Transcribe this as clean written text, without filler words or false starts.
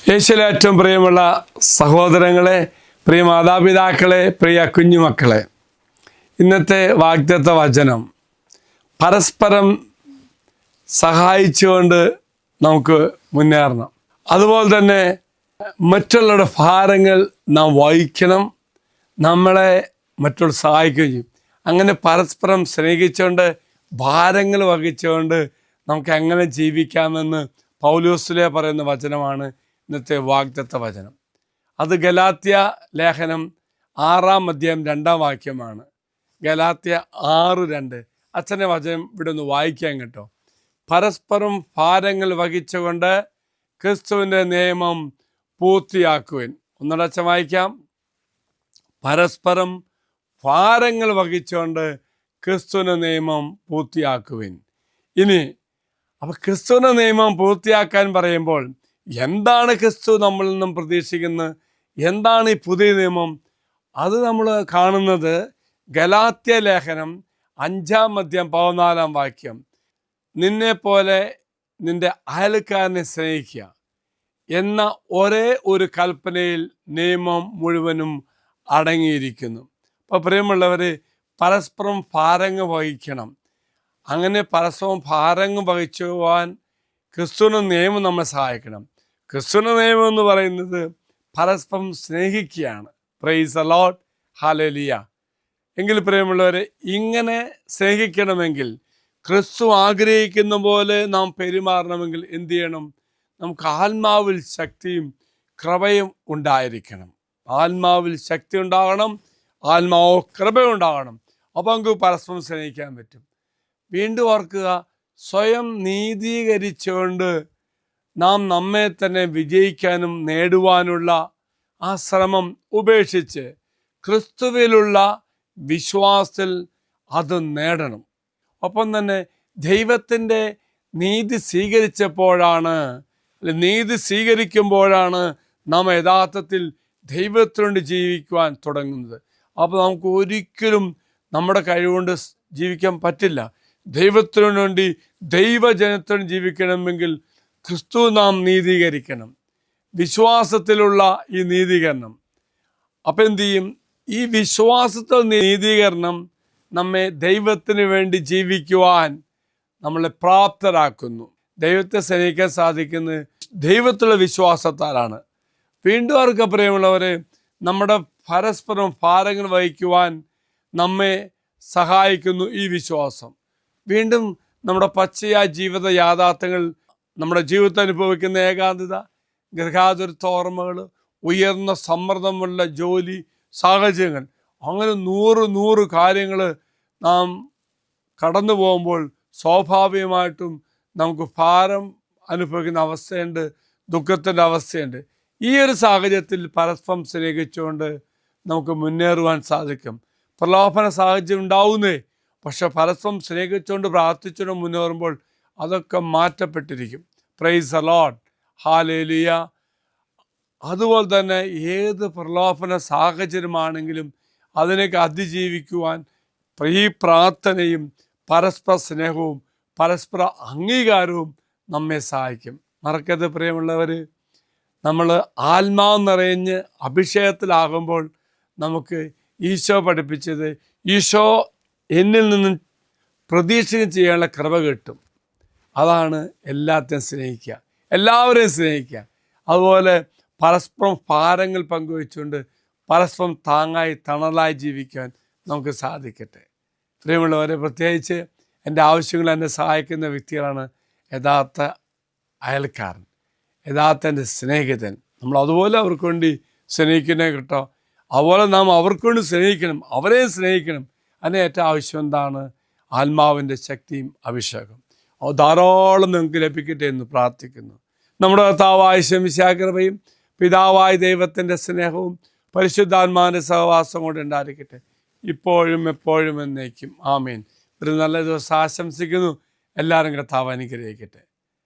യേശുവിലെ ഏറ്റവും പ്രിയമുള്ള സഹോദരങ്ങളെ, പ്രിയ മാതാപിതാക്കളെ, പ്രിയ കുഞ്ഞുമക്കളെ, ഇന്നത്തെ വാഗ്ദത്ത വചനം പരസ്പരം സഹായിച്ചുകൊണ്ട് നമുക്ക് മുന്നേറണം. അതുപോലെ തന്നെ മറ്റുള്ളവരുടെ ഭാരങ്ങൾ നാം വഹിക്കണം, നമ്മളെ മറ്റുള്ളവർ സഹായിക്കുകയും ചെയ്യും. അങ്ങനെ പരസ്പരം സ്നേഹിച്ചുകൊണ്ട് ഭാരങ്ങൾ വഹിച്ചുകൊണ്ട് നമുക്ക് എങ്ങനെ ജീവിക്കാമെന്ന് പൗലോസിലെ പറയുന്ന വചനമാണ് ഇന്നത്തെ വാഗ്ദത്ത വചനം. അത് ഗലാത്യ ലേഖനം 6-ാം അധ്യായം 2-ാം വാക്യമാണ്. ഗലാത്യ 6:2. അച്ഛൻ്റെ വചനം ഇവിടെ ഒന്ന് വായിക്കാൻ കേട്ടോ. പരസ്പരം ഭാരങ്ങൾ വഹിച്ചുകൊണ്ട് ക്രിസ്തുവിൻ്റെ നിയമം പൂർത്തിയാക്കുവിൻ. ഒന്നുകൂടെ അച്ഛൻ വായിക്കാം. പരസ്പരം ഭാരങ്ങൾ വഹിച്ചുകൊണ്ട് ക്രിസ്തുവിൻ്റെ നിയമം പൂർത്തിയാക്കുവിൻ. ഇനി അപ്പോൾ ക്രിസ്തുവിൻ്റെ നിയമം പൂർത്തിയാക്കാൻ പറയുമ്പോൾ എന്താണ് ക്രിസ്തു നമ്മളിൽ നിന്നും പ്രതീക്ഷിക്കുന്നത്? എന്താണ് ഈ പുതിയ നിയമം? അത് നമ്മൾ കാണുന്നത് ഗലാത്യ ലേഖനം 5-ാം അധ്യായം 14-ാം വാക്യം. നിന്നെപ്പോലെ നിന്റെ അയൽക്കാരനെ സ്നേഹിക്കുക എന്ന ഒരേ ഒരു കൽപ്പനയിൽ നിയമം മുഴുവനും അടങ്ങിയിരിക്കുന്നു. അപ്പോൾ പ്രിയമുള്ളവർ, പരസ്പരം ഭാരങ്ങൾ വഹിക്കണം. അങ്ങനെ പരസ്പരം ഭാരങ്ങൾ വഹിച്ചുവാൻ ക്രിസ്തുവിൻ്റെ നിയമം നമ്മളെ സഹായിക്കണം. ക്രിസ്തുവിൻ്റെ നിയമം എന്ന് പറയുന്നത് പരസ്പരം സ്നേഹിക്കുകയാണ്. Praise the Lord, hallelujah. എങ്കിൽ പ്രിയമുള്ളവരെ, ഇങ്ങനെ സ്നേഹിക്കണമെങ്കിൽ, ക്രിസ്തു ആഗ്രഹിക്കുന്ന പോലെ നാം പെരുമാറണമെങ്കിൽ എന്ത് ചെയ്യണം? നമുക്ക് ആത്മാവിൽ ശക്തിയും കൃപയും ഉണ്ടായിരിക്കണം. ആത്മാവിൽ ശക്തി ഉണ്ടാകണം, ആത്മാവ് കൃപയുണ്ടാകണം. അപ്പോൾ നമുക്ക് പരസ്പരം സ്നേഹിക്കാൻ പറ്റും. വീണ്ടും ഓർക്കുക, സ്വയം നീതീകരിച്ചുകൊണ്ട് നാം നമ്മെ തന്നെ വിജയിക്കാനും നേടുവാനുള്ള ആ ശ്രമം ഉപേക്ഷിച്ച് ക്രിസ്തുവിലുള്ള വിശ്വാസത്തിൽ അത് നേടണം. ഒപ്പം തന്നെ ദൈവത്തിൻ്റെ നീതി സ്വീകരിക്കുമ്പോഴാണ് നാം യഥാർത്ഥത്തിൽ ദൈവത്തിനുവേണ്ടി ജീവിക്കുവാൻ തുടങ്ങുന്നത്. അപ്പോൾ നമുക്ക് ഒരിക്കലും നമ്മുടെ കഴിവുകൊണ്ട് ജീവിക്കാൻ പറ്റില്ല. ദൈവത്തിനു വേണ്ടി, ദൈവജനത്തിന് ജീവിക്കണമെങ്കിൽ ക്രിസ്തു നാം നീതീകരിക്കണം. വിശ്വാസത്തിലുള്ള ഈ നീതീകരണം. അപ്പം എന്തു ചെയ്യും? ഈ വിശ്വാസത്തിൽ നീതീകരണം നമ്മെ ദൈവത്തിന് വേണ്ടി ജീവിക്കുവാൻ നമ്മളെ പ്രാപ്തരാക്കുന്നു. ദൈവത്തെ സ്നേഹിക്കാൻ സാധിക്കുന്നത് ദൈവത്തിലുള്ള വിശ്വാസത്താലാണ്. വീണ്ടും അവർക്ക് പ്രിയമുള്ളവരെ, നമ്മുടെ പരസ്പരം ഭാരങ്ങൾ വഹിക്കുവാൻ നമ്മെ സഹായിക്കുന്നു ഈ വിശ്വാസം. വീണ്ടും നമ്മുടെ പച്ചയായ ജീവിത യാഥാർത്ഥ്യങ്ങൾ, നമ്മുടെ ജീവിതത്തിൽ അനുഭവിക്കുന്ന ഏകാന്തത, ഗൃഹാതുരത്വ ഓർമ്മകൾ, ഉയർന്ന സമ്മർദ്ദമുള്ള ജോലി സാഹചര്യങ്ങൾ, അങ്ങനെ 100 കാര്യങ്ങൾ നാം കടന്നു പോകുമ്പോൾ സ്വാഭാവികമായിട്ടും നമുക്ക് ഭാരം അനുഭവിക്കുന്ന അവസ്ഥയുണ്ട്, ദുഃഖത്തിൻ്റെ അവസ്ഥയുണ്ട്. ഈ ഒരു സാഹചര്യത്തിൽ പരസ്പരം സ്നേഹിച്ചുകൊണ്ട് നമുക്ക് മുന്നേറുവാൻ സാധിക്കും. പ്രലോഭന സാഹചര്യം ഉണ്ടാവുന്നേ, പക്ഷെ പരസ്പരം സ്നേഹിച്ചുകൊണ്ട് പ്രാർത്ഥിച്ചുകൊണ്ട് മുന്നേറുമ്പോൾ അതൊക്കെ മാറ്റപ്പെട്ടിരിക്കും. Praise the Lord, hallelujah. അതുപോലെ തന്നെ ഏത് പ്രലോഭന സാഹചര്യമാണെങ്കിലും അതിനൊക്കെ അതിജീവിക്കുവാൻ ഈ പ്രാർത്ഥനയും പരസ്പര സ്നേഹവും പരസ്പര അംഗീകാരവും നമ്മെ സഹായിക്കും. മറക്കരുത് പ്രിയമുള്ളവർ, നമ്മൾ ആത്മാവ് നിറഞ്ഞ് അഭിഷേകത്തിലാകുമ്പോൾ നമുക്ക് ഈശോ പഠിപ്പിച്ചത്, ഈശോ എന്നിൽ നിന്നും പ്രതീക്ഷയും ചെയ്യാനുള്ള കൃപ കിട്ടും. അതാണ് എല്ലാത്തിനും സ്നേഹിക്കുക, എല്ലാവരെയും സ്നേഹിക്കുക. അതുപോലെ പരസ്പരം ഭാരങ്ങൾ പങ്കുവെച്ചുകൊണ്ട് പരസ്പരം താങ്ങായി തണലായി ജീവിക്കാൻ നമുക്ക് സാധിക്കട്ടെ. പ്രിയമുള്ളവരെ, പ്രത്യേകിച്ച് എൻ്റെ ആവശ്യങ്ങൾ എന്നെ സഹായിക്കുന്ന വ്യക്തികളാണ് യഥാർത്ഥ അയൽക്കാരൻ, യഥാർത്ഥ എൻ്റെ സ്നേഹിതൻ. നമ്മൾ അതുപോലെ അവർക്ക് വേണ്ടി സ്നേഹിക്കണേ കേട്ടോ. അതുപോലെ നാം അവർക്ക് വേണ്ടി സ്നേഹിക്കണം, അവരെയും സ്നേഹിക്കണം. അതിന് ഏറ്റവും ആവശ്യം എന്താണ്? ആത്മാവിൻ്റെ ശക്തിയും അഭിഷേകം. അത് ധാരാളം നിങ്ങൾക്ക് ലഭിക്കട്ടെ എന്ന് പ്രാർത്ഥിക്കുന്നു. നമ്മുടെ കർത്താവായ മിശിഹായുടെ കൃപയും പിതാവായ ദൈവത്തിൻ്റെ സ്നേഹവും പരിശുദ്ധാത്മാവിൻ്റെ സഹവാസം കൊണ്ട് ഉണ്ടായിരിക്കട്ടെ, ഇപ്പോഴും എപ്പോഴും എന്നേക്കും. ആമേൻ. ഒരു നല്ല ദിവസം ആശംസിക്കുന്നു. എല്ലാവരും കർത്താവ് അനുഗ്രഹിക്കട്ടെ.